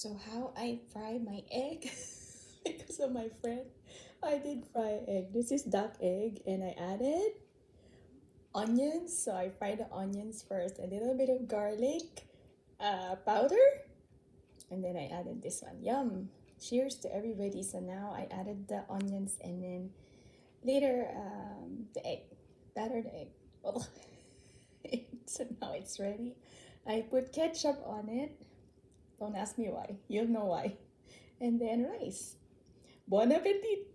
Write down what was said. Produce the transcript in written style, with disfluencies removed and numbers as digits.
So how I fry my egg because of my friend. I did fry egg. This is duck egg and I added onions. So I fry the onions first, a little bit of garlic powder, and then I added this one. Yum! Cheers to everybody. So now I added the onions and then later the egg, battered egg. Oh, so now it's ready. I put ketchup on it. Don't ask me why. You'll know why. And then rice. Bon appetit!